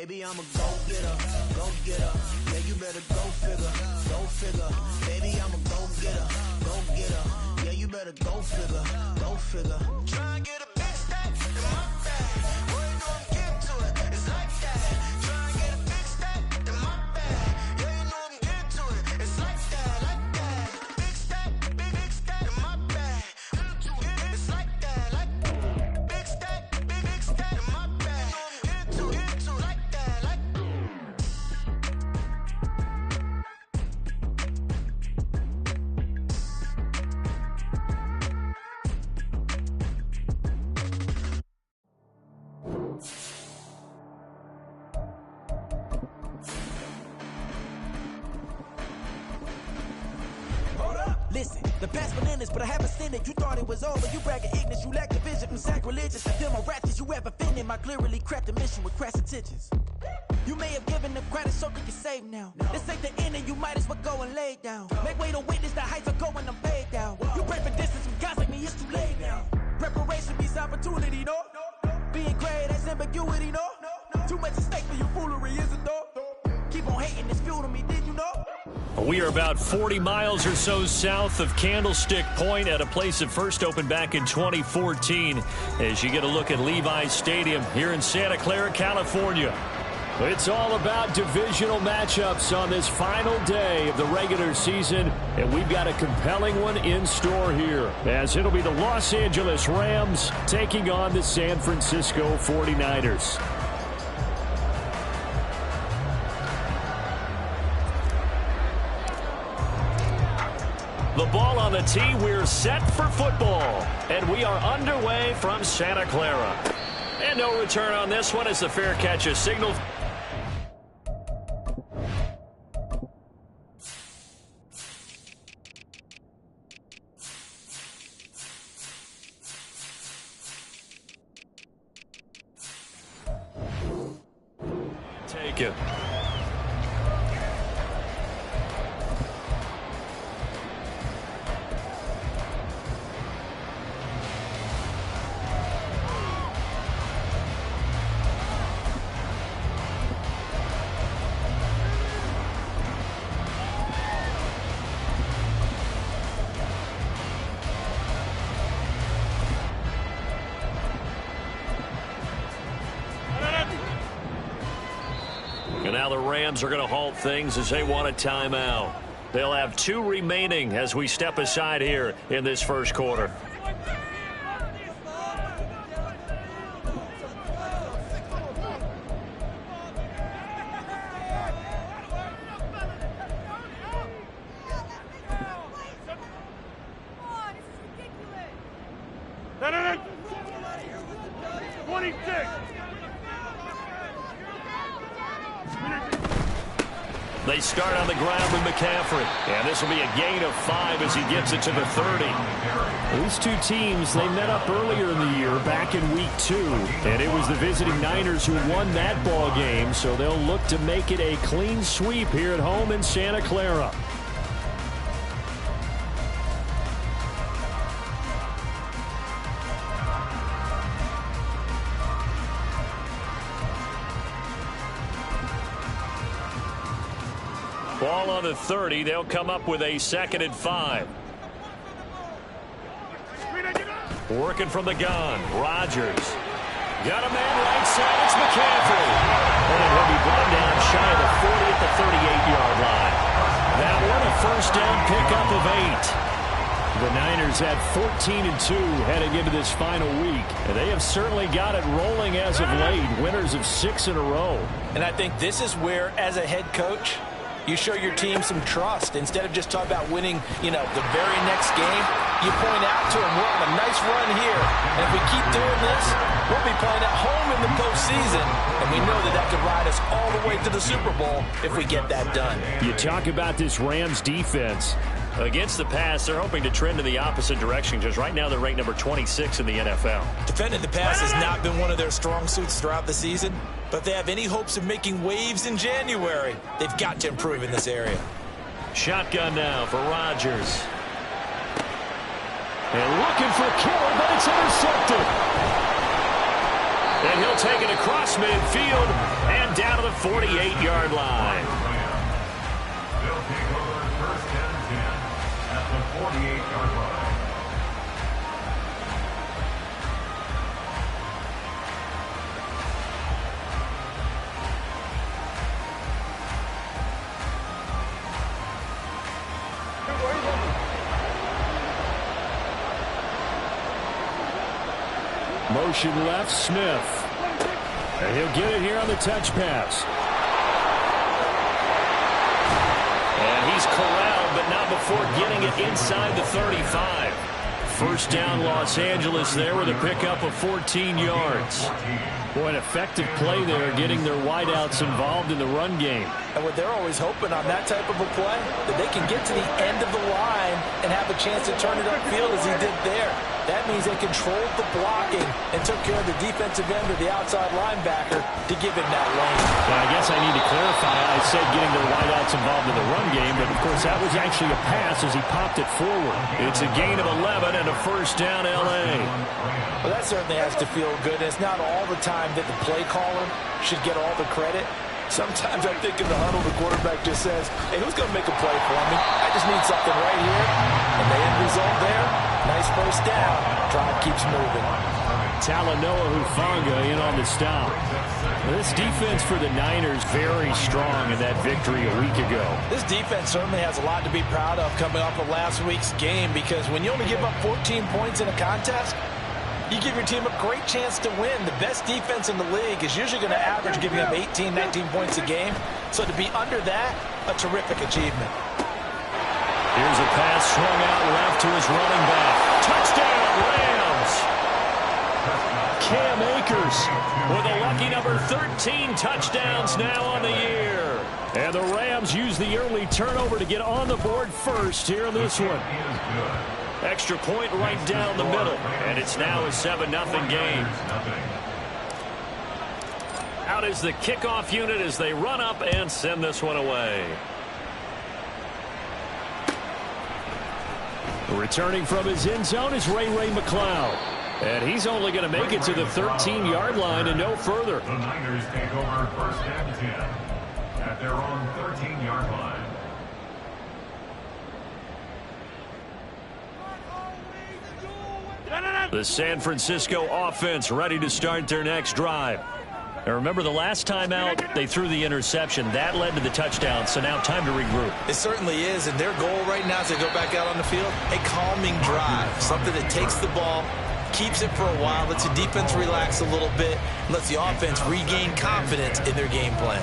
Baby, I'm a go-getter, go-getter. Yeah, you better go figure, go figure. Baby, I'm a go-getter, go-getter. Yeah, you better go figure, go figure. Try and get a big stack in my bag. Boy, you know I'm getting to it, it's like that. Try and get a big stack in my bag. Yeah, you know I'm getting to it, it's like that, like that. Big stack in my bag. It's like that, like that. Big stack in my bag. You know I'm getting to it, like that, like that. Listen, the past bananas, but I haven't seen it. You thought it was over, you bragging ignorance. You lack the vision from sacrilegious. I feel my ratchets, you ever offended my clearly crafted mission with crass intentions. You may have given them credit so you can save now. This ain't the end and you might as well go and lay down. Make way to witness the heights are going, I'm paid down. You pray for distance from guys like me, it's too late now. Preparation beats opportunity, no? Being great, that's ambiguity, no? Too much at stake for your foolery, is it though? Keep on hating, it's fuel to me, did you know? We are about 40 miles or so south of Candlestick Point at a place that first opened back in 2014 as you get a look at Levi's Stadium here in Santa Clara, California. It's all about divisional matchups on this final day of the regular season, and we've got a compelling one in store here as it'll be the Los Angeles Rams taking on the San Francisco 49ers. The ball on the tee, we're set for football. And we are underway from Santa Clara. And no return on this one as the fair catch is signaled. Take it. And now the Rams are going to halt things as they want a timeout. They'll have 2 remaining as we step aside here in this first quarter. They start on the ground with McCaffrey. And this will be a gain of 5 as he gets it to the 30. These two teams, they met up earlier in the year, back in week 2. And it was the visiting Niners who won that ball game, so they'll look to make it a clean sweep here at home in Santa Clara. Ball on the 30. They'll come up with a 2nd and 5. Working from the gun. Rodgers. Got a man right side. It's McCaffrey. And he'll be brought down shy of the 40 at the 38-yard line. That one a first down pickup of 8. The Niners at 14-2 heading into this final week. And they have certainly got it rolling as of late. Winners of 6 in a row. And I think this is where, as a head coach, you show your team some trust. Instead of just talking about winning, the very next game, you point out to them, we're on a nice run here. And if we keep doing this, we'll be playing at home in the postseason. And we know that could ride us all the way to the Super Bowl if we get that done. You talk about this Rams defense. Against the pass, they're hoping to trend in the opposite direction because right now they're ranked number 26 in the NFL. Defending the pass has not been one of their strong suits throughout the season, but if they have any hopes of making waves in January, they've got to improve in this area. Shotgun now for Rodgers. And looking for Kittle, but it's intercepted. And he'll take it across midfield and him down to the 48-yard line. They'll take over first and 10 at the 48-yard line. Motion left, Smith. And he'll get it here on the touch pass. And he's corralled, but not before getting it inside the 35. First down, Los Angeles there with a pickup of 14 yards. Boy, an effective play there, getting their wideouts involved in the run game. And what they're always hoping on that type of a play, that they can get to the end of the line and have a chance to turn it upfield as he did there. That means they controlled the blocking and took care of the defensive end or the outside linebacker to give him that lane. Well, I guess I need to clarify. I said getting their wideouts involved in the run game, but of course that was actually a pass as he popped it forward. It's a gain of 11 and a first down L.A. Well, that certainly has to feel good. It's not all the time that the play caller should get all the credit. Sometimes I think in the huddle, the quarterback just says, hey, who's going to make a play for me? I just need something right here. And the end result there, nice first down. Drive keeps moving. Talanoa Hufanga in on the stop. This defense for the Niners very strong in that victory a week ago. This defense certainly has a lot to be proud of coming off of last week's game, because when you only give up 14 points in a contest, you give your team a great chance to win. The best defense in the league is usually going to average giving up 18, 19 points a game. So to be under that, a terrific achievement. Here's a pass swung out left to his running back. Touchdown, Rams! Cam Akers with a lucky number 13 touchdowns now on the year. And the Rams use the early turnover to get on the board first here in this one. Extra point right down the middle, and it's now a 7-0 game. Out is the kickoff unit as they run up and send this one away. Returning from his end zone is Ray McCloud. And he's only going to make it to the 13-yard line and no further. The Niners take over first and 10 at their own 13-yard line. The San Francisco offense ready to start their next drive. Now remember, the last time out, they threw the interception. That led to the touchdown, so now time to regroup. It certainly is, and their goal right now as they go back out on the field, a calming drive, something that takes the ball, keeps it for a while, lets the defense relax a little bit, lets the offense regain confidence in their game plan.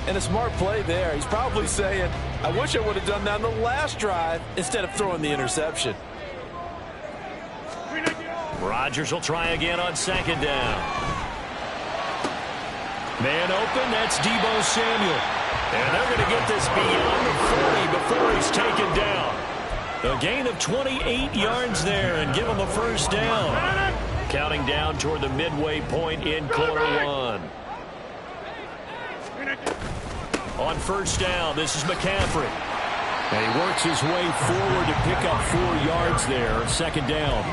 And a smart play there. He's probably saying, I wish I would have done that on the last drive instead of throwing the interception. Rodgers will try again on second down. Man open, that's Deebo Samuel. And they're going to get this beyond the 40 before he's taken down. A gain of 28 yards there and give him a first down. Counting down toward the midway point in quarter one. On first down, this is McCaffrey. And he works his way forward to pick up 4 yards there. Second down.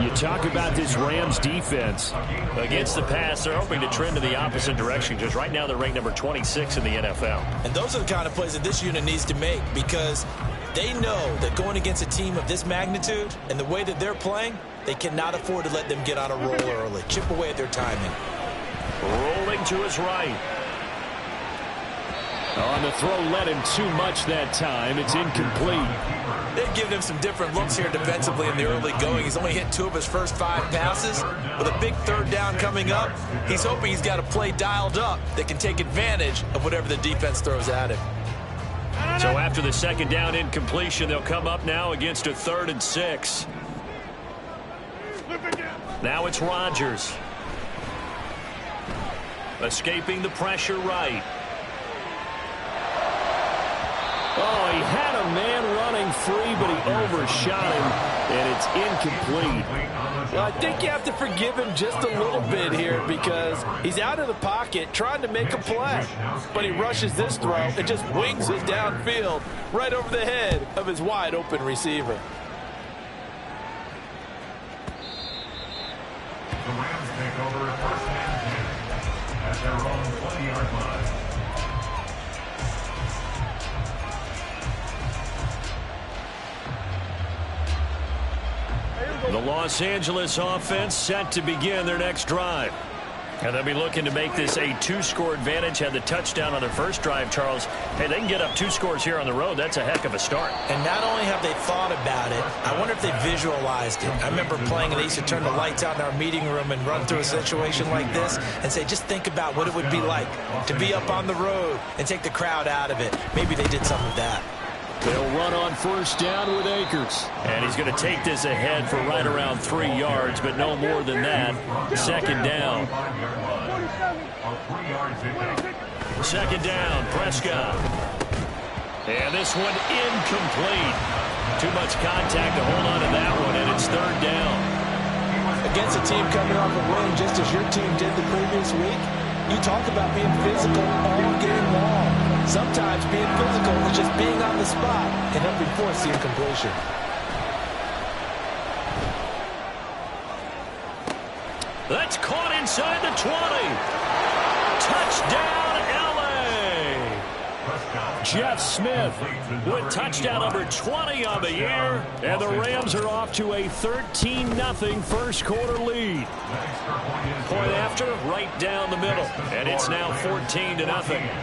You talk about this Rams defense. Against the pass, they're hoping to trend in the opposite direction, because right now they're ranked number 26 in the NFL. And those are the kind of plays that this unit needs to make, because they know that going against a team of this magnitude and the way that they're playing, they cannot afford to let them get on a roll early. Chip away at their timing. Rolling to his right. On the throw, led him too much that time. It's incomplete. They've given him some different looks here defensively in the early going. He's only hit 2 of his first 5 passes. With a big third down coming up, he's hoping he's got a play dialed up that can take advantage of whatever the defense throws at him. So after the second down incompletion, they'll come up now against a 3rd and 6. Now it's Rodgers. Escaping the pressure right. Oh, he had a man running free, but he overshot him, and it's incomplete. Well, I think you have to forgive him just a little bit here, because he's out of the pocket trying to make a play. But he rushes this throw and just wings it downfield right over the head of his wide-open receiver. The Rams take over first and 10 at at their own 20-yard line. The Los Angeles offense set to begin their next drive. And they'll be looking to make this a 2-score advantage. Had the touchdown on their first drive, Charles. Hey, they can get up 2 scores here on the road. That's a heck of a start. And not only have they thought about it, I wonder if they visualized it. I remember playing, and they used to turn the lights out in our meeting room and run through a situation like this and say, just think about what it would be like to be up on the road and take the crowd out of it. Maybe they did some of that. They'll run on first down with Akers. And he's going to take this ahead for right around 3 yards, but no more than that. Second down. Second down, Prescott. And this one incomplete. Too much contact to hold on to that one, and it's third down. Against a team coming off a win, just as your team did the previous week, you talk about being physical all game long. Sometimes being physical is just being on the spot and helping force the incompletion. That's caught inside the 20. Touchdown, L.A. Jeff Smith with touchdown number 20 on the year. And the Rams are off to a 13-0 first quarter lead. Point after, right down the middle. And it's now 14-0.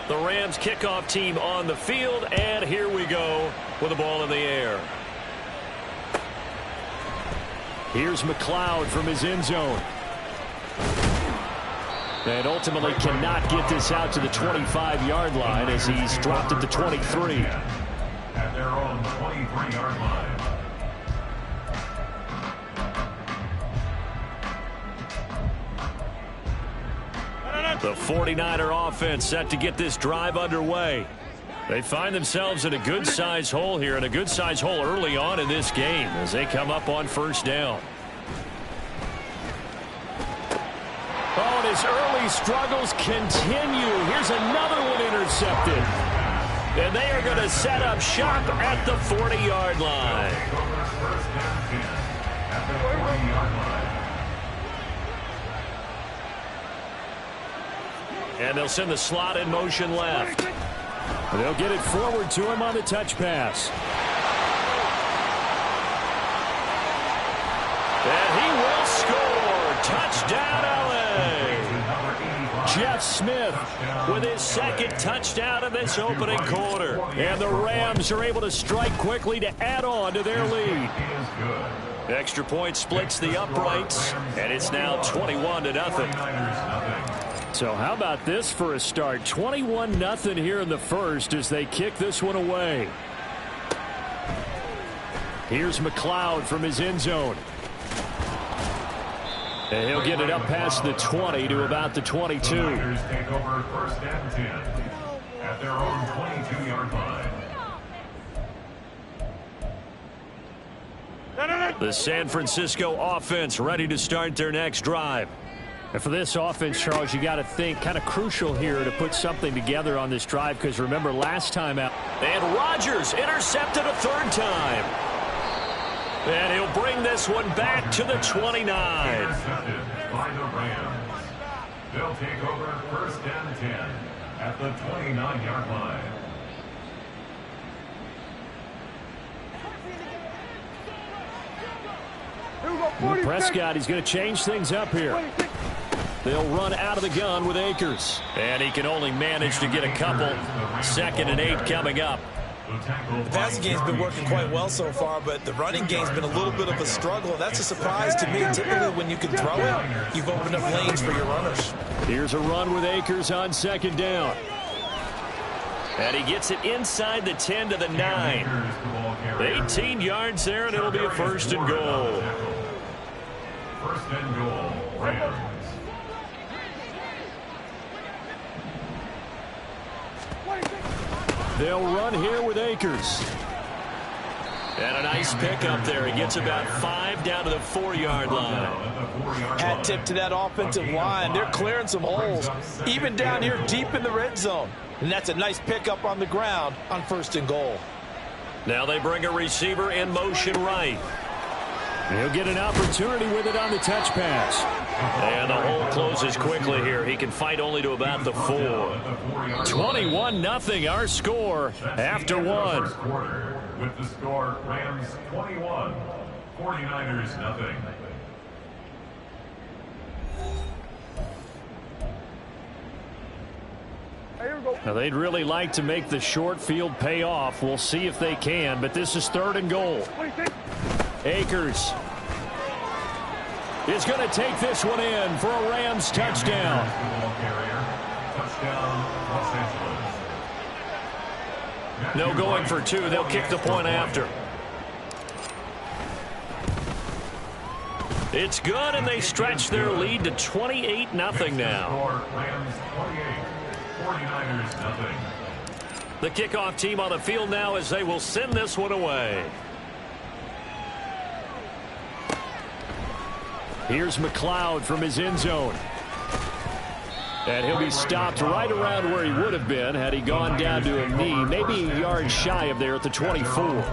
The Rams kickoff team on the field, and here we go with the ball in the air. Here's McLeod from his end zone. And ultimately cannot get this out to the 25-yard line as he's dropped at the 23. At their own 23-yard line. The 49er offense set to get this drive underway. They find themselves in a good-sized hole here, and a good-sized hole early on in this game as they come up on first down. Oh, and his early struggles continue. Here's another one intercepted. And they are going to set up shop at the 40-yard line. First and 10 at the 40-yard line. And they'll send the slot in motion left. They'll get it forward to him on the touch pass. And he will score. Touchdown, L.A. Jeff Smith with his second touchdown of this opening quarter. And the Rams are able to strike quickly to add on to their lead. Extra point splits the uprights, and it's now 21-0. So how about this for a start? 21-0 here in the first as they kick this one away. Here's McLeod from his end zone. And he'll get it up past the 20 to about the 22. The Niners take over first and 10 at their own 22-yard line. The San Francisco offense ready to start their next drive. And for this offense, Charles, you got to think kind of crucial here to put something together on this drive, because remember last time out. And Rodgers intercepted a third time. And he'll bring this one back to the 29. Intercepted by the Rams. They'll take over first and 10 at the 29-yard line. Prescott, he's going to change things up here. They'll run out of the gun with Akers. And he can only manage to get a couple. 2nd and 8 coming up. The passing game's been working quite well so far, but the running game's been a little bit of a struggle. That's a surprise to me. Typically, when you can throw it, you've opened up lanes for your runners. Here's a run with Akers on 2nd down. And he gets it inside the 10 to the 9. 18 yards there, and it'll be a 1st and goal. 1st and goal, Rams. They'll run here with Akers. And a nice pickup there. He gets about 5 down to the 4-yard line. Hat tip to that offensive line. They're clearing some holes, even down here deep in the red zone. And that's a nice pickup on the ground on 1st and goal. Now they bring a receiver in motion right. He'll get an opportunity with it on the touch pass. And the hole closes quickly here. He can fight only to about the 4. 21-0 our score after one. With the score, Rams 21, 49ers nothing. Now, they'd really like to make the short field pay off. We'll see if they can, but this is 3rd and goal. Akers is going to take this one in for a Rams touchdown. No going for 2. They'll kick the point after. It's good, and they stretch their lead to 28-0 now. Rams 28, 49ers nothing. The kickoff team on the field now as they will send this one away. Here's McLeod from his end zone. And he'll be stopped right around where he would have been had he gone down to a knee, maybe a yard shy of there at the 24.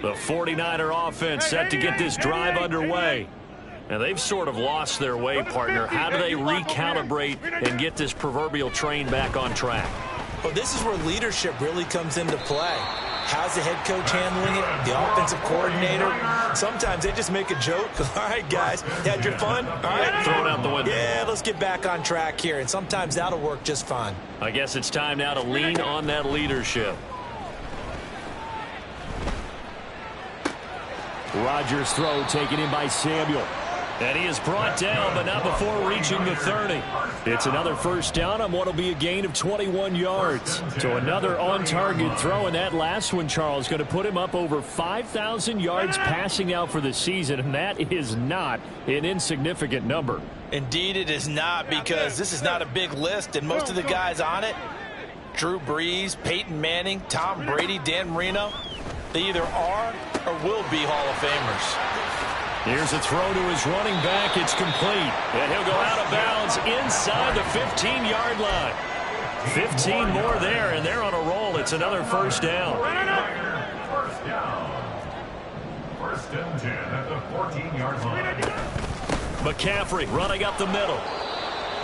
The 49er offense set to get this drive underway. Now, they've sort of lost their way, partner. How do they recalibrate and get this proverbial train back on track? Well, this is where leadership really comes into play. How's the head coach handling it? The offensive coordinator? Sometimes they just make a joke. All right, guys, had your fun? All right. Throw it out the window. Yeah, let's get back on track here. And sometimes that'll work just fine. I guess it's time now to lean on that leadership. Rodgers' throw taken in by Samuel. And he is brought down, but not before reaching the 30. It's another first down on what will be a gain of 21 yards. So another on-target throw, and that last one, Charles, going to put him up over 5,000 yards passing out for the season, and that is not an insignificant number. Indeed it is not, because this is not a big list, and most of the guys on it, Drew Brees, Peyton Manning, Tom Brady, Dan Marino, they either are or will be Hall of Famers. Here's a throw to his running back. It's complete. And he'll go out of bounds inside the 15-yard line. 15 more there, and they're on a roll. It's another first down. First down. First and 10 at the 14-yard line. McCaffrey running up the middle.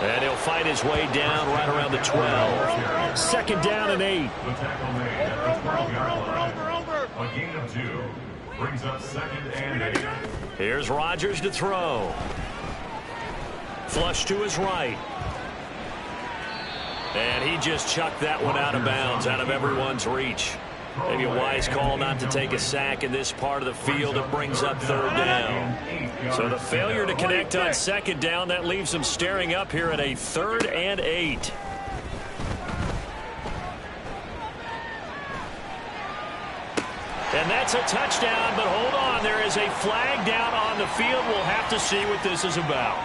And he'll fight his way down right around the 12. Second down and 8. The tackle made at the 12-yard line. A gain of 2. Brings up 2nd and 8. Here's Rodgers to throw. Flush to his right. And he just chucked that one out of bounds, out of everyone's reach. Maybe a wise call not to take a sack in this part of the field. It brings up 3rd down. So the failure to connect on 2nd down, that leaves them staring up here at a 3rd and 8. And that's a touchdown, but hold on. There is a flag down on the field. We'll have to see what this is about.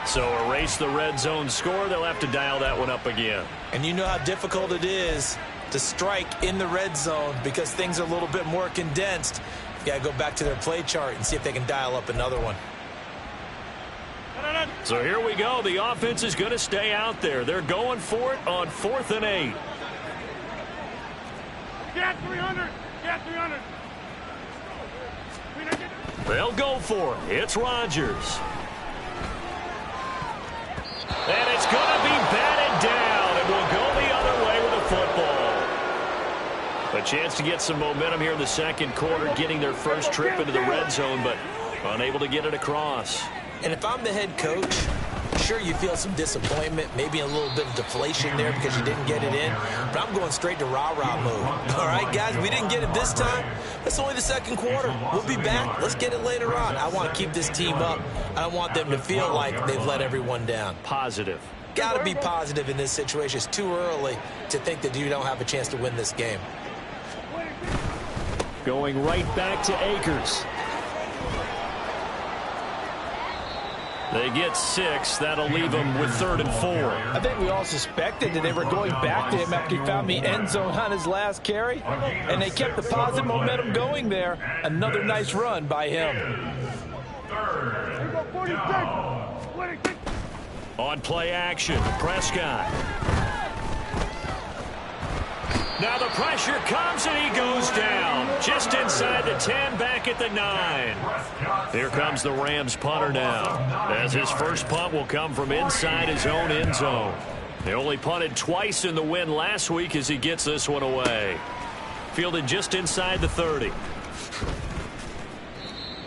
So erase the red zone score. They'll have to dial that one up again. And you know how difficult it is to strike in the red zone because things are a little bit more condensed. You got to go back to their play chart and see if they can dial up another one. So here we go. The offense is going to stay out there. They're going for it on 4th and 8. Get 300. Get 300. They'll go for it. It's Rodgers. And it's going to be batted down, and we'll go the other way with the football. A chance to get some momentum here in the second quarter, getting their first trip into the red zone, but unable to get it across. And if I'm the head coach, sure you feel some disappointment, maybe a little bit of deflation there because you didn't get it in, but I'm going straight to rah-rah mode. All right, guys, we didn't get it this time. It's only the second quarter. We'll be back. Let's get it later on. I want to keep this team up. I don't want them to feel like they've let everyone down. Positive. Got to be positive in this situation. It's too early to think that you don't have a chance to win this game. Going right back to Akers. They get 6. That'll leave them with 3rd and 4. I think we all suspected that they were going back to him after he found the end zone on his last carry, and they kept the positive momentum going there. Another nice run by him. On play action, Prescott. Now the pressure comes and he goes down. Just inside the 10, back at the 9. Here comes the Rams punter now, as his first punt will come from inside his own end zone. They only punted twice in the win last week as he gets this one away. Fielded just inside the 30.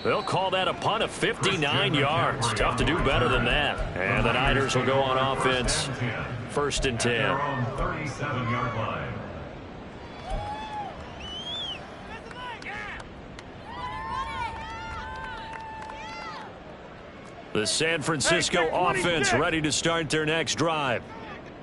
They'll call that a punt of 59 yards. Tough to do better than that. And the Niners will go on offense. 1st and 10. 37-yard line. The San Francisco offense ready to start their next drive.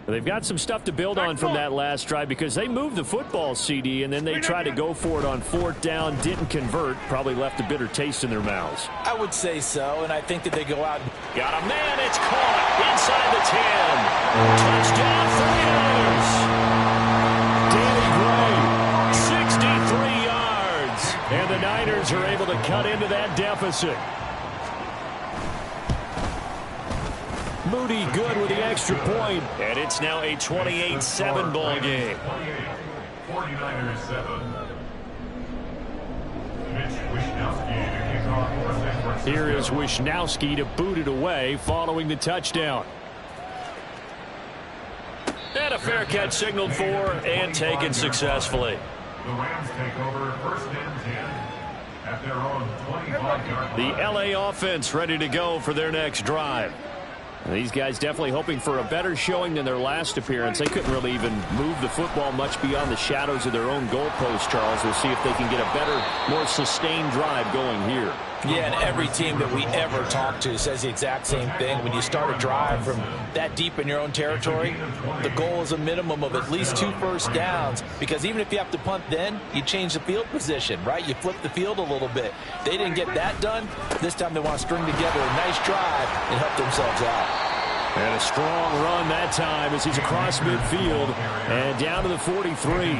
They've got some stuff to build on from that last drive because they moved the football, CD, and then they tried to go for it on 4th down, didn't convert, probably left a bitter taste in their mouths. I would say so, and I think that they go out. Got a man, it's caught inside the 10. Touchdown, 49ers. Danny Gray, 63 yards. And the Niners are able to cut into that deficit. Moody good with the extra point. And it's now a 28-7 ball game. 49ers 7. Here is Wishnowski to boot it away following the touchdown. And a fair catch signaled for and taken successfully. The Rams take over 1st and 10 at their own 25-yard line. The LA offense ready to go for their next drive. These guys definitely hoping for a better showing than their last appearance. They couldn't really even move the football much beyond the shadows of their own goalpost, Charles. We'll see if they can get a better, more sustained drive going here. Yeah, and every team that we ever talk to says the exact same thing. When you start a drive from that deep in your own territory, the goal is a minimum of at least 2 first downs, because even if you have to punt then, you change the field position, right? You flip the field a little bit. They didn't get that done. This time they want to string together a nice drive and help themselves out. And a strong run that time as he's across midfield and down to the 43.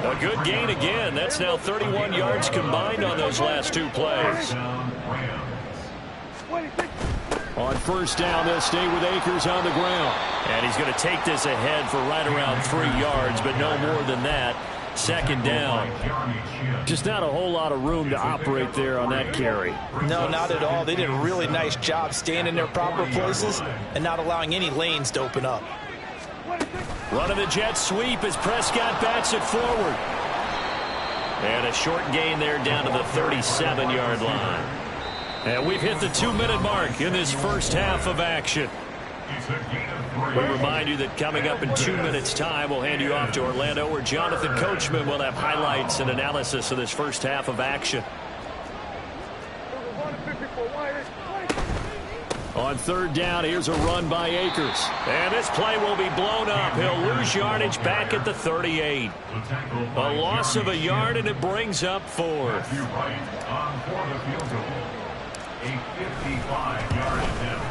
A good gain again. That's now 31 yards combined on those last 2 plays. On 1st down, they'll stay with Akers on the ground. And he's going to take this ahead for right around 3 yards, but no more than that. 2nd down. Just not a whole lot of room to operate there on that carry. No, not at all. They did a really nice job staying in their proper places and not allowing any lanes to open up. Running the jet sweep as Prescott bats it forward. And a short gain there down to the 37-yard line. And we've hit the 2-minute mark in this first half of action. We remind you that coming up in 2 minutes' time, we'll hand you off to Orlando, where Jonathan Coachman will have highlights and analysis of this first half of action. On 3rd down, here's a run by Akers. And this play will be blown up. He'll lose yardage back at the 38. A loss of a yard, and it brings up 4th. A 55-yard attempt.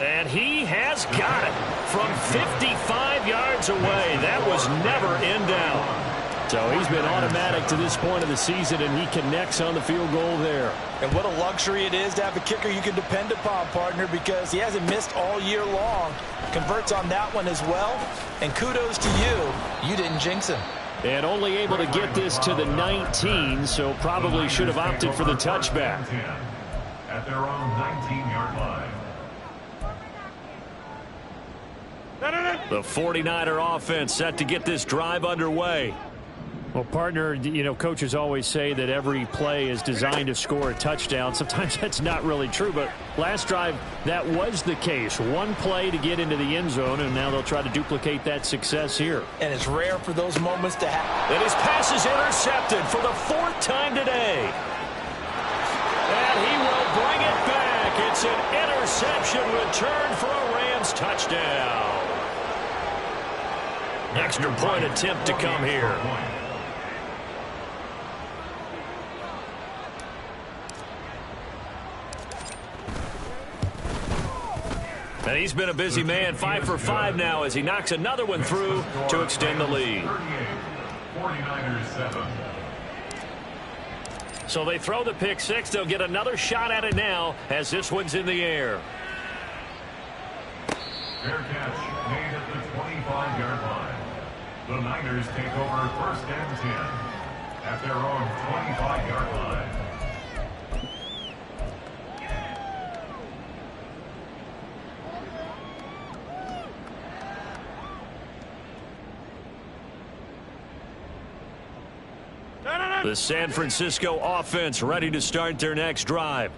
And he has got it from 55 yards away. That was never in doubt. So he's been automatic to this point of the season, and he connects on the field goal there. And what a luxury it is to have a kicker you can depend upon, partner, because he hasn't missed all year long. Converts on that one as well. And kudos to you. You didn't jinx him. And only able to get this to the 19, so probably should have opted for the touchback. At their own 19-yard line. The 49er offense set to get this drive underway. Well, partner, you know, coaches always say that every play is designed to score a touchdown. Sometimes that's not really true, but last drive, that was the case. One play to get into the end zone, and now they'll try to duplicate that success here. And it's rare for those moments to happen. And his pass is intercepted for the 4th time today. And he will bring it back. It's an interception return for a Rams touchdown. Extra point attempt to come here. And he's been a busy man, 5 for 5 now as he knocks another one through to extend the lead. 49ers 7. So they throw the pick 6. They'll get another shot at it now as this one's in the air. Fair catch made at the 25-yard line. The Niners take over first and 10 at their own 25-yard line. The San Francisco offense ready to start their next drive.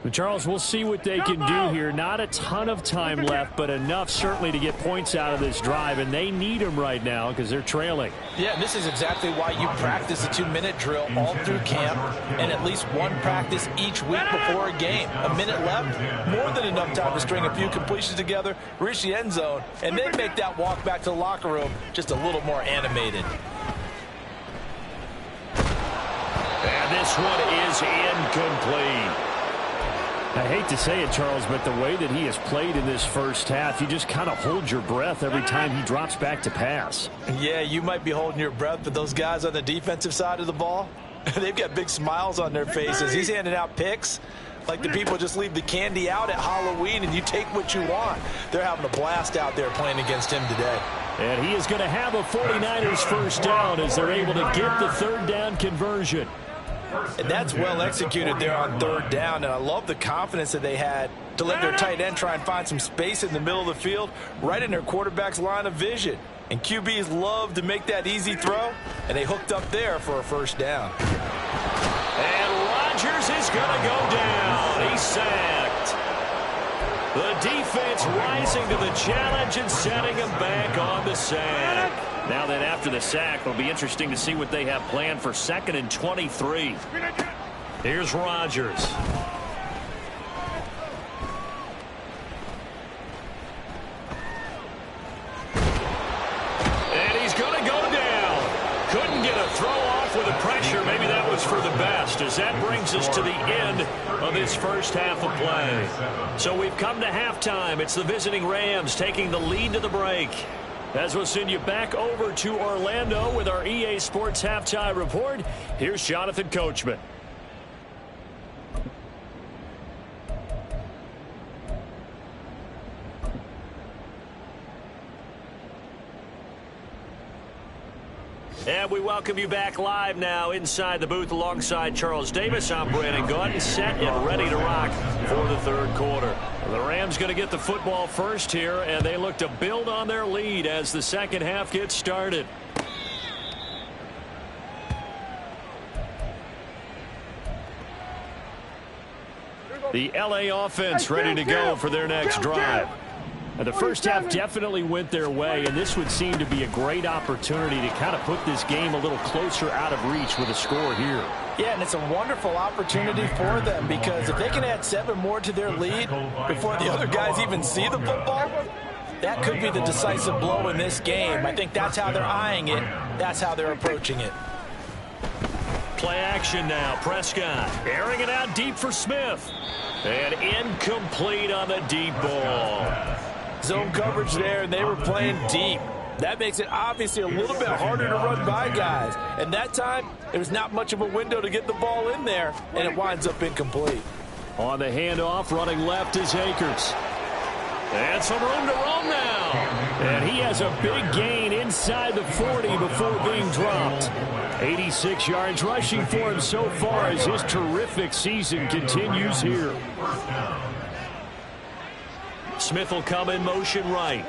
But Charles, we'll see what they can do here. Not a ton of time left, but enough certainly to get points out of this drive, and they need them right now because they're trailing. Yeah, and this is exactly why you practice a 2-minute drill all through camp and at least one practice each week before a game. A minute left, more than enough time to string a few completions together, reach the end zone, and then make that walk back to the locker room just a little more animated. And this one is incomplete. I hate to say it, Charles, but the way that he has played in this first half, you just kind of hold your breath every time he drops back to pass. Yeah, you might be holding your breath, but those guys on the defensive side of the ball, they've got big smiles on their faces. He's handing out picks like the people just leave the candy out at Halloween and you take what you want. They're having a blast out there playing against him today. And he is going to have a 49ers first down as they're able to get the third down conversion. And that's well executed there on third down. And I love the confidence that they had to let their tight end try and find some space in the middle of the field, right in their quarterback's line of vision. And QBs love to make that easy throw, and they hooked up there for a first down. And Rodgers is going to go down. He's sacked. The defense rising to the challenge and setting him back on the sack. Now then, after the sack, it'll be interesting to see what they have planned for 2nd and 23. Here's Rodgers. And he's going to go down. Couldn't get a throw off with the pressure. Maybe that was for the best, as that brings us to the end of this first half of play. So we've come to halftime. It's the visiting Rams taking the lead to the break. As we'll send you back over to Orlando with our EA Sports Halftime Report, here's Jonathan Coachman. And we welcome you back live now inside the booth alongside Charles Davis. I'm Brandon Gordon, set and ready to rock for the third quarter. The Rams going to get the football first here, and they look to build on their lead as the second half gets started. The LA offense ready to go for their next drive. And the first half definitely went their way, and this would seem to be a great opportunity to kind of put this game a little closer out of reach with a score here. Yeah, and it's a wonderful opportunity for them because if they can add 7 more to their lead before the other guys even see the football, that could be the decisive blow in this game. I think that's how they're eyeing it. That's how they're approaching it. Play action now. Prescott airing it out deep for Smith. And incomplete on the deep ball. Zone coverage there, and they were playing deep. That makes it obviously a little bit harder to run by guys. And that time, there was not much of a window to get the ball in there, and it winds up incomplete. On the handoff, running left is Akers. And some room to roam now. And he has a big gain inside the 40 before being dropped. 86 yards rushing for him so far as his terrific season continues here. Smith will come in motion right.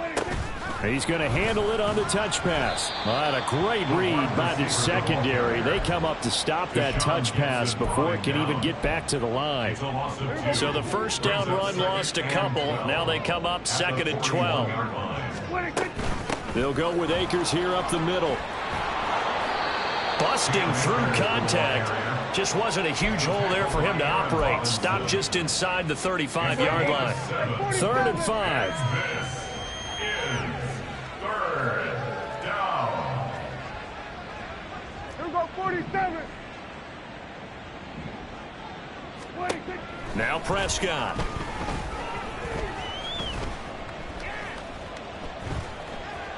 He's going to handle it on the touch pass. And a great read by the secondary. They come up to stop that touch pass before it can even get back to the line. So the first down run lost a couple. Now they come up 2nd and 12. They'll go with Akers here up the middle. Busting through contact. Just wasn't a huge hole there for him to operate. Stopped just inside the 35-yard line. 3rd and 5. Here we go, 47. 26. Now Prescott.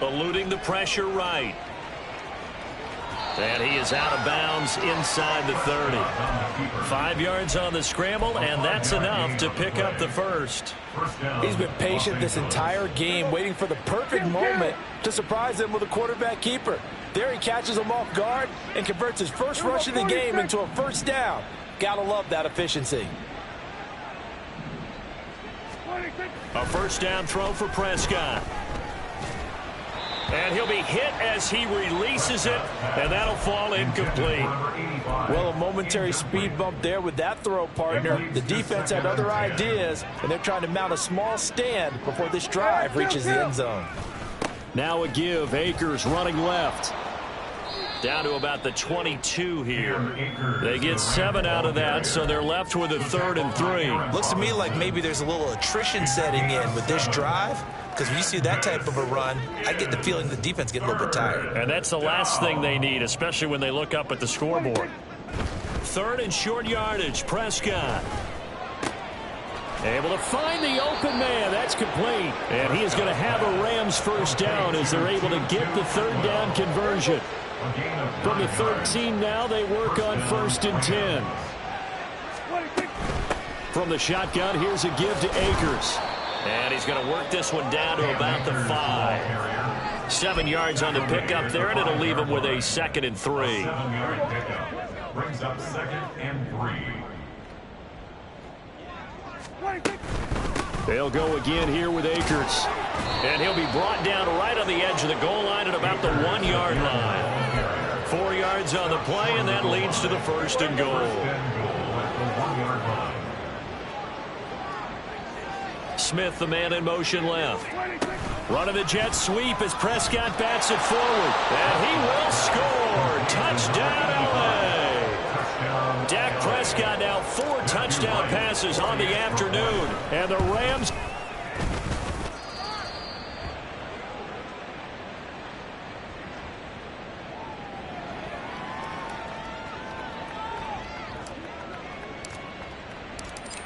Eluding the pressure right. And he is out of bounds inside the 30. 5 yards on the scramble, and that's enough to pick up the first. He's been patient this entire game, waiting for the perfect moment to surprise them with a quarterback keeper. There he catches him off guard and converts his first rush of the game into a first down. Gotta love that efficiency. A first down throw for Prescott. And he'll be hit as he releases it, and that'll fall incomplete. Well, a momentary speed bump there with that throw, partner. The defense had other ideas, and they're trying to mount a small stand before this drive reaches the end zone. Now a give. Akers running left. Down to about the 22 here. They get 7 out of that, so they're left with a 3rd and 3. Looks to me like maybe there's a little attrition setting in with this drive, because when you see that type of a run, I get the feeling the defense get a little bit tired. And that's the last thing they need, especially when they look up at the scoreboard. 3rd and short yardage, Prescott. Able to find the open man. That's complete. And he is going to have a Rams first down as they're able to get the 3rd down conversion. From the 13 now, they work on 1st and 10. From the shotgun, here's a give to Akers. And he's going to work this one down to about the 5. 7 yards on the pickup there, and it'll leave him with a 2nd and 3. 7-yard pickup brings up 2nd and 3. They'll go again here with Akers. And he'll be brought down right on the edge of the goal line at about the 1-yard line. 4 yards on the play, and that leads to the 1st and goal. Smith, the man in motion left. Running the jet sweep as Prescott bats it forward. And he will score. Touchdown, LA. Dak Prescott now 4 touchdown passes on the afternoon. And the Rams...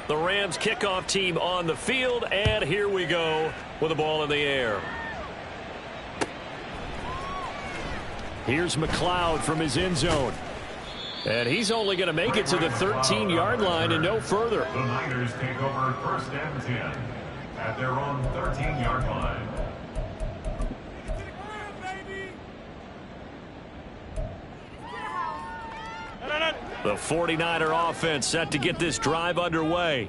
The Rams kickoff team on the field, and here we go with the ball in the air. Here's McLeod from his end zone. And he's only going to make it to the 13-yard line and no further. The Niners take over 1st and 10 at their own 13-yard line. The 49er offense set to get this drive underway.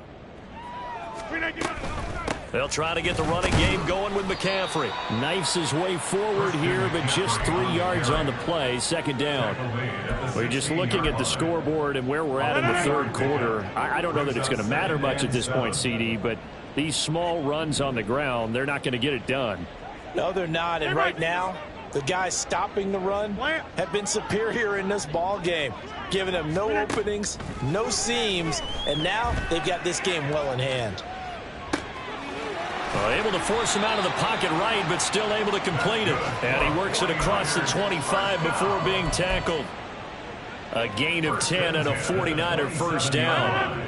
They'll try to get the running game going with McCaffrey. Knifes his way forward here, but just 3 yards on the play. 2nd down. We're just looking at the scoreboard and where we're at in the 3rd quarter. I don't know that it's going to matter much at this point, CD, but these small runs on the ground, they're not going to get it done. No, they're not. And right now, the guys stopping the run have been superior in this ball game, giving them no openings, no seams, and now they've got this game well in hand. Able to force him out of the pocket right, but still able to complete it. And he works it across the 25 before being tackled. A gain of 10 and a 49er first down.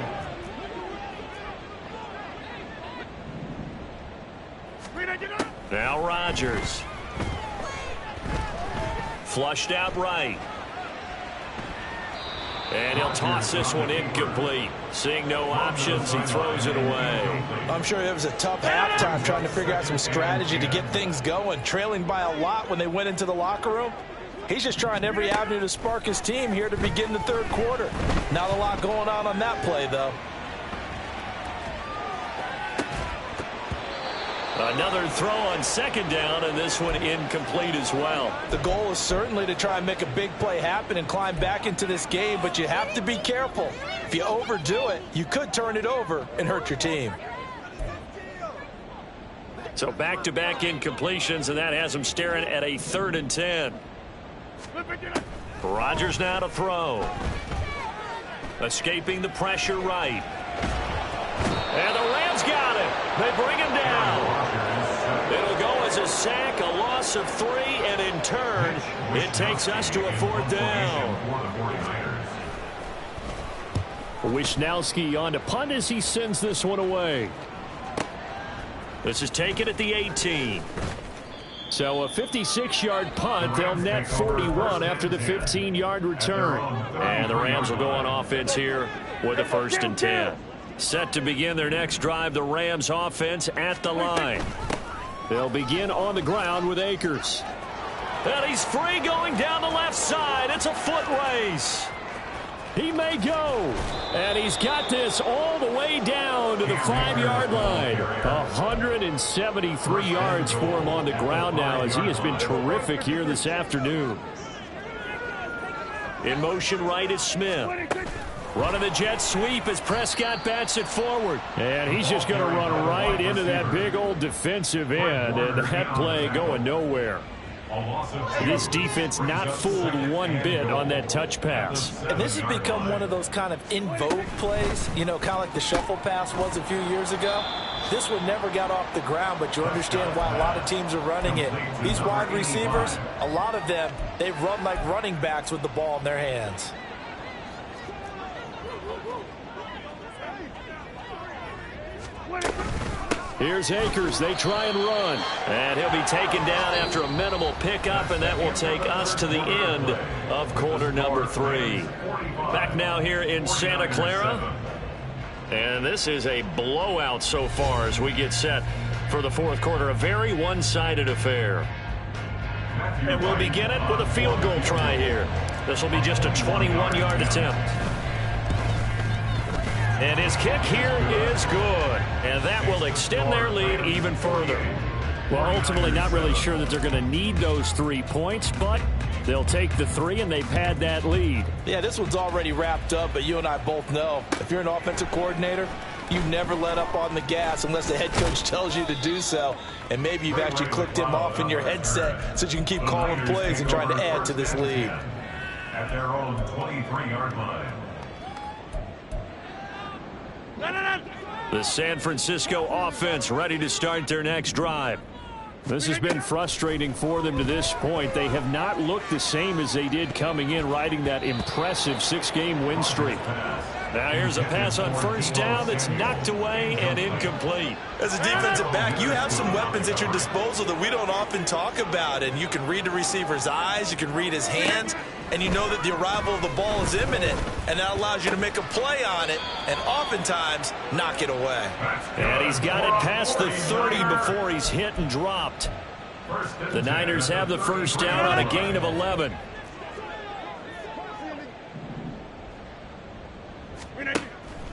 Now Rodgers. Flushed out right. And he'll toss this one incomplete. Seeing no options, he throws it away. I'm sure it was a tough halftime trying to figure out some strategy to get things going. Trailing by a lot when they went into the locker room. He's just trying every avenue to spark his team here to begin the 3rd quarter. Not a lot going on that play, though. Another throw on 2nd down, and this one incomplete as well. The goal is certainly to try and make a big play happen and climb back into this game, but you have to be careful. If you overdo it, you could turn it over and hurt your team. So back-to-back incompletions, and that has him staring at a 3rd and 10. Rodgers now to throw. Escaping the pressure right. And the Rams got him. They bring him down. It'll go as a sack, a loss of 3, and in turn, it takes us to a 4th down. Wisnowski on to punt as he sends this one away. This is taken at the 18. So a 56-yard punt. They'll net 41 after the 15-yard return. And the Rams will go on offense here with a 1st and 10. Set to begin their next drive, the Rams offense at the line. They'll begin on the ground with Akers. And he's free going down the left side. It's a foot race. He may go. And he's got this all the way down to the 5-yard line. 173 yards for him on the ground now as he has been terrific here this afternoon. In motion right is Smith. Running the jet sweep as Prescott bats it forward. And he's just going to run right into that big old defensive end. And that play going nowhere. This defense not fooled one bit on that touch pass. And this has become one of those kind of in vogue plays, you know, kind of like the shuffle pass was a few years ago. This one never got off the ground, but you understand why a lot of teams are running it. These wide receivers, a lot of them, they run like running backs with the ball in their hands. Here's Akers. They try and run. And he'll be taken down after a minimal pickup, and that will take us to the end of quarter number 3. Back now here in Santa Clara. And this is a blowout so far as we get set for the 4th quarter. A very one-sided affair. And we'll begin it with a field goal try here. This will be just a 21-yard attempt. And his kick here is good. And that will extend their lead even further. Well, ultimately not really sure that they're going to need those 3 points, but they'll take the 3 and they pad that lead. Yeah, this one's already wrapped up, but you and I both know if you're an offensive coordinator, you never let up on the gas unless the head coach tells you to do so. And maybe you've actually clicked him off in your headset so you can keep calling plays and trying to add to this lead. At their own 23-yard line. The San Francisco offense ready to start their next drive. This has been frustrating for them to this point. They have not looked the same as they did coming in, riding that impressive 6-game win streak. Now here's a pass on 1st down that's knocked away and incomplete. As a defensive back, you have some weapons at your disposal that we don't often talk about. And you can read the receiver's eyes, you can read his hands, and you know that the arrival of the ball is imminent. And that allows you to make a play on it and oftentimes knock it away. And he's got it past the 30 before he's hit and dropped. The Niners have the 1st down on a gain of 11.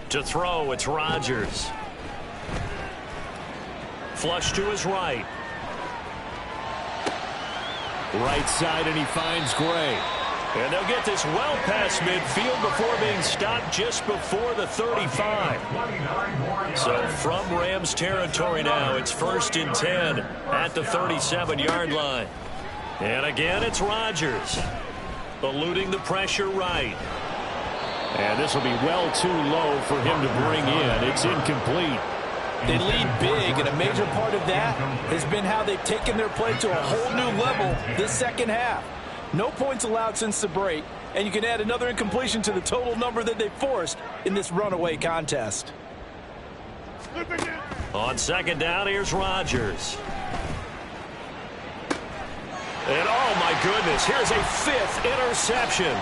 To throw, it's Rodgers. Flush to his right. Right side, and he finds Gray. And they'll get this well past midfield before being stopped just before the 35. So from Rams territory now, it's 1st and 10 at the 37-yard line. And again, it's Rodgers. Eluding the pressure right. And this will be well too low for him to bring in. It's incomplete. They lead big, and a major part of that has been how they've taken their play to a whole new level this second half. No points allowed since the break, and you can add another incompletion to the total number that they forced in this runaway contest. On 2nd down, here's Rodgers. And oh my goodness, here's a 5th interception.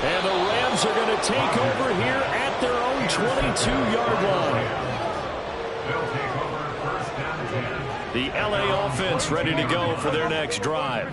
And the Rams are going to take over here at their own 22-yard line. They'll take over 1st and 10. The LA offense ready to go for their next drive.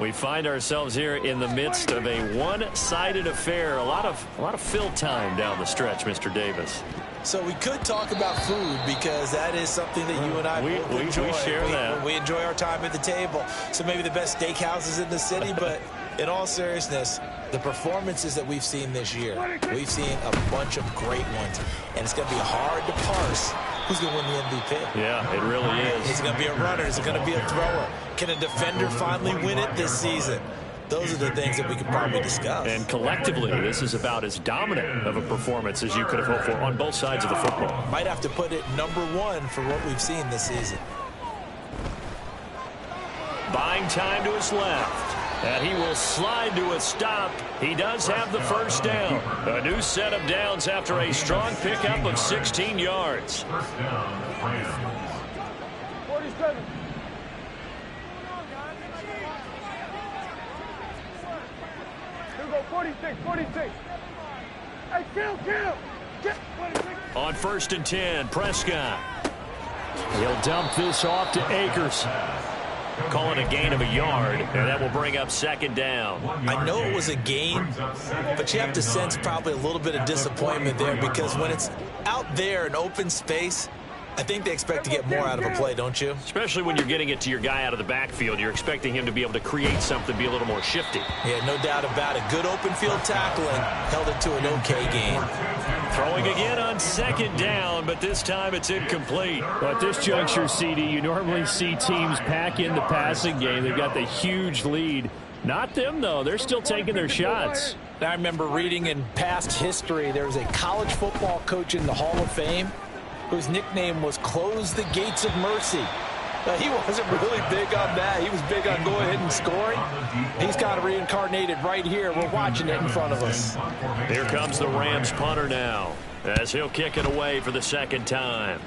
We find ourselves here in the midst of a one-sided affair. A lot of fill time down the stretch, Mr. Davis. So we could talk about food because that is something that you and I both enjoy. We share that. We enjoy our time at the table. So maybe the best steakhouses in the city, but in all seriousness, the performances that we've seen this year, we've seen a bunch of great ones. And it's going to be hard to parse who's going to win the MVP. Yeah, it really is. Is it going to be a runner? Is it going to be a thrower? Can a defender finally win it this season? Those are the things that we could probably discuss. And collectively, this is about as dominant of a performance as you could have hoped for on both sides of the football. Might have to put it #1 for what we've seen this season. Buying time to his left. And he will slide to a stop. He does have the 1st down. A new set of downs after a strong pickup of 16 yards. 1st down, Rams. 47. go 46, 46. Hey, kill. Get 46. On 1st and 10, Prescott. He'll dump this off to Akers. Call it a gain of a yard, and that will bring up 2nd down. I know it was a gain, but you have to sense probably a little bit of disappointment there, because when it's out there in open space, I think they expect to get more out of a play, don't you? Especially when you're getting it to your guy out of the backfield. You're expecting him to be able to create something, be a little more shifty. Yeah, no doubt about it. Good open field tackling. Held it to an okay gain. Throwing again on 2nd down, but this time it's incomplete. But at this juncture, CD, you normally see teams pack in the passing game. They've got the huge lead. Not them, though. They're still taking their shots. I remember reading in past history, there was a college football coach in the Hall of Fame whose nickname was Close the Gates of Mercy. He wasn't really big on that. He was big on going ahead and scoring. He's got it reincarnated right here. We're watching it in front of us. Here comes the Rams punter now, as he'll kick it away for the 2nd time.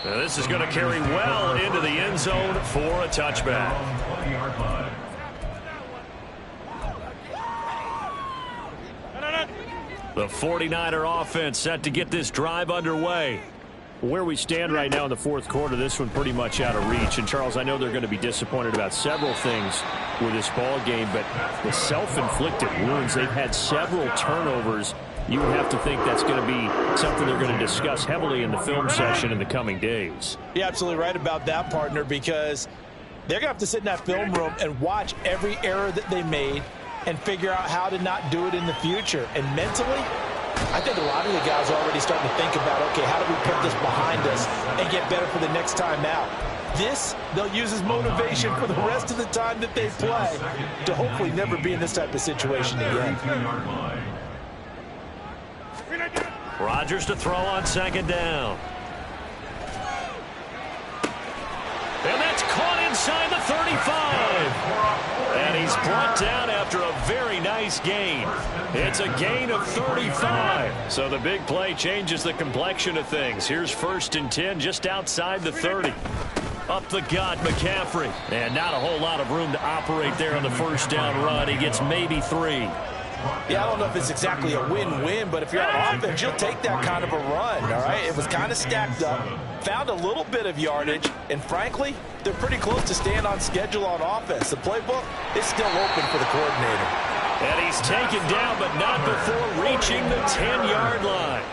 Now this is going to carry well into the end zone for a touchback. The 49er offense set to get this drive underway. Where we stand right now in the 4th quarter, this one pretty much out of reach. And, Charles, I know they're going to be disappointed about several things with this ball game, but the self-inflicted wounds, they've had several turnovers. You would have to think that's going to be something they're going to discuss heavily in the film session in the coming days. You're absolutely right about that, partner, because they're going to have to sit in that film room and watch every error that they made and figure out how to not do it in the future. And mentally, I think a lot of the guys are already starting to think about, okay, how do we put this behind us and get better for the next time out? This, they'll use as motivation for the rest of the time that they play to hopefully never be in this type of situation again. Rodgers to throw on 2nd down. And that's caught inside the 35. And he's brought down after a very nice gain. It's a gain of 35. So the big play changes the complexion of things. Here's 1st and 10 just outside the 30. Up the gut, McCaffrey. And not a whole lot of room to operate there on the 1st down run. He gets maybe 3. Yeah, I don't know if it's exactly a win-win, but if you're on offense, you'll take that kind of a run, all right? It was kind of stacked up, found a little bit of yardage, and frankly, they're pretty close to staying on schedule on offense. The playbook is still open for the coordinator. And he's taken down, but not before reaching the 10-yard line.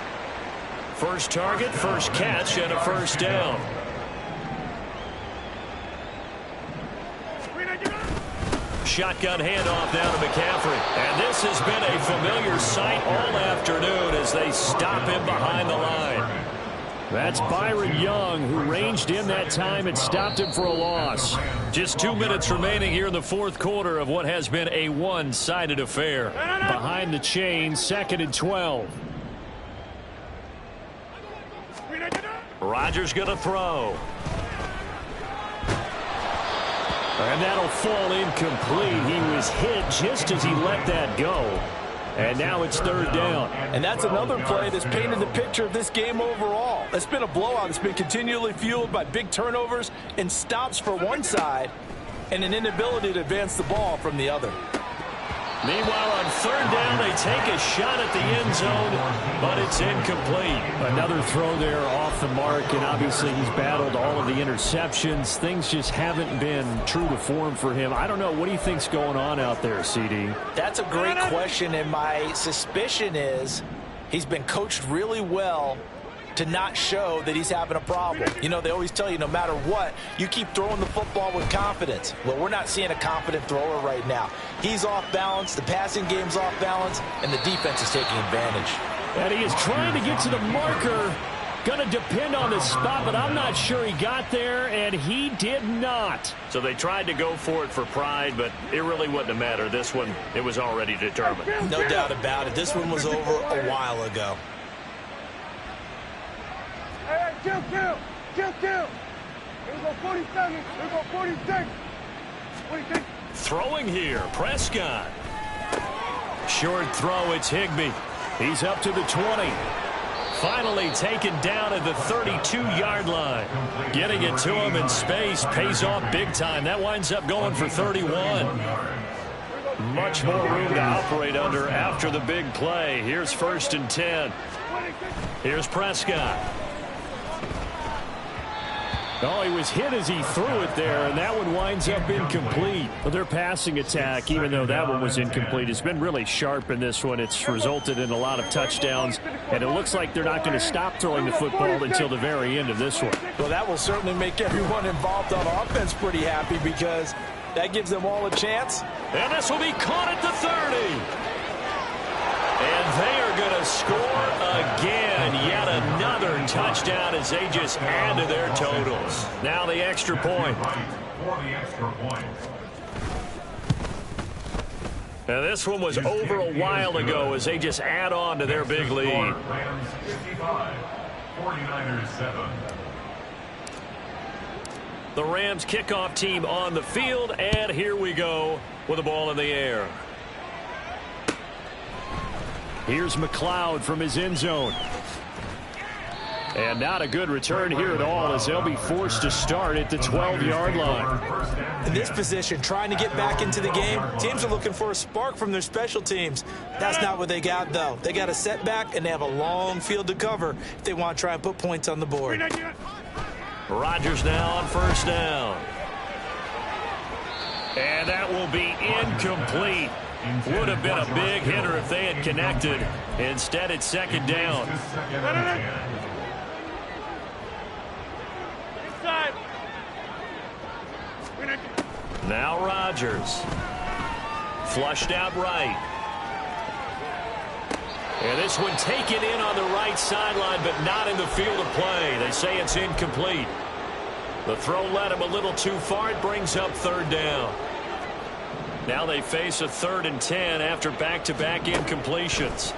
First target, first catch, and a 1st down. Shotgun handoff down to McCaffrey. And this has been a familiar sight all afternoon as they stop him behind the line. That's Byron Young, who ranged in that time and stopped him for a loss. Just 2 minutes remaining here in the 4th quarter of what has been a one-sided affair. Behind the chain, 2nd and 12. Rodgers going to throw. And that'll fall incomplete. He was hit just as he let that go. And now it's 3rd down. And that's another play that's painted the picture of this game overall. It's been a blowout. It's been continually fueled by big turnovers and stops for one side and an inability to advance the ball from the other. Meanwhile, on 3rd down, they take a shot at the end zone, but it's incomplete. Another throw there off the mark, and obviously he's battled all of the interceptions. Things just haven't been true to form for him. I don't know. What do you think's going on out there, CD? That's a great question, and my suspicion is he's been coached really well to not show that he's having a problem. You know, they always tell you no matter what, you keep throwing the football with confidence. Well, we're not seeing a confident thrower right now. He's off balance, the passing game's off balance, and the defense is taking advantage. And he is trying to get to the marker. Going to depend on the spot, but I'm not sure he got there, and he did not. So they tried to go for it for pride, but it really wouldn't have mattered. This one, it was already determined. No doubt about it. This one was over a while ago. Hey, kill. Here we go 47. Here we go 46. 46. Throwing here, Prescott. Short throw, it's Higbee. He's up to the 20. Finally taken down at the 32-yard line. Getting it to him in space pays off big time. That winds up going for 31. Much more room to operate under after the big play. Here's 1st and 10. Here's Prescott. Oh, he was hit as he threw it there, and that one winds up incomplete. But their passing attack, even though that one was incomplete, has been really sharp in this one. It's resulted in a lot of touchdowns, and it looks like they're not going to stop throwing the football until the very end of this one. Well, that will certainly make everyone involved on offense pretty happy because that gives them all a chance. And this will be caught at the 30. And they are going to score again. Yet another touchdown as they just add to their totals. Now the extra point. Now this one was over a while ago as they just add on to their big lead. Rams 55, 49ers 7. The Rams kickoff team on the field, and here we go with the ball in the air. Here's McLeod from his end zone. And not a good return here at all as they'll be forced to start at the 12-yard line. In this position, trying to get back into the game, teams are looking for a spark from their special teams. That's not what they got, though. They got a setback, and they have a long field to cover if they want to try and put points on the board. Rodgers now on 1st down. And that will be incomplete. Would have been a big hitter if they had connected. Instead, it's 2nd down. Now Rodgers. Flushed out right. And this one taken in on the right sideline, but not in the field of play. They say it's incomplete. The throw led him a little too far. It brings up 3rd down. Now they face a 3rd and 10 after back-to-back incompletions.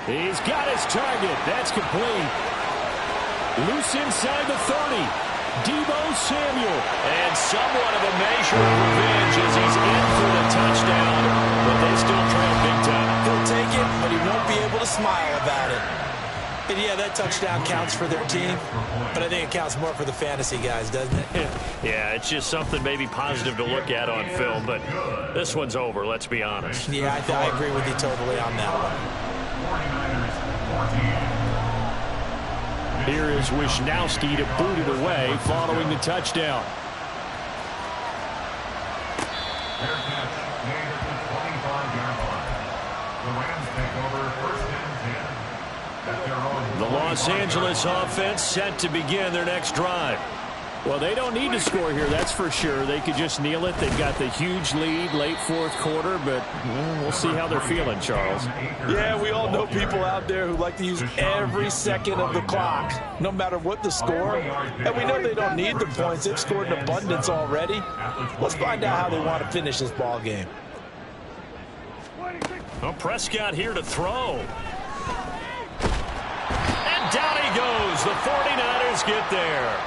He's got his target. That's complete. Loose inside the 30. Deebo Samuel. And somewhat of a measure of revenge as he's in for the touchdown, but they still trail big time. He'll take it, but he won't be able to smile about it. And yeah, that touchdown counts for their team, but I think it counts more for the fantasy guys, doesn't it? Yeah, it's just something maybe positive to look at on film, but this one's over, let's be honest. Yeah, I agree with you totally on that one. Here is Wisnowski to boot it away following the touchdown. Their catch made at the 25-yard line. The Rams take over 1st and 10. At their own The Los Angeles offense set to begin their next drive. Well, they don't need to score here, that's for sure. They could just kneel it. They've got the huge lead late 4th quarter, but we'll see how they're feeling, Charles. Yeah, we all know people out there who like to use every second of the clock, no matter what the score. And we know they don't need the points. They've scored in abundance already. Let's find out how they want to finish this ball game. Well, Prescott here to throw. And down he goes. The 49ers get there.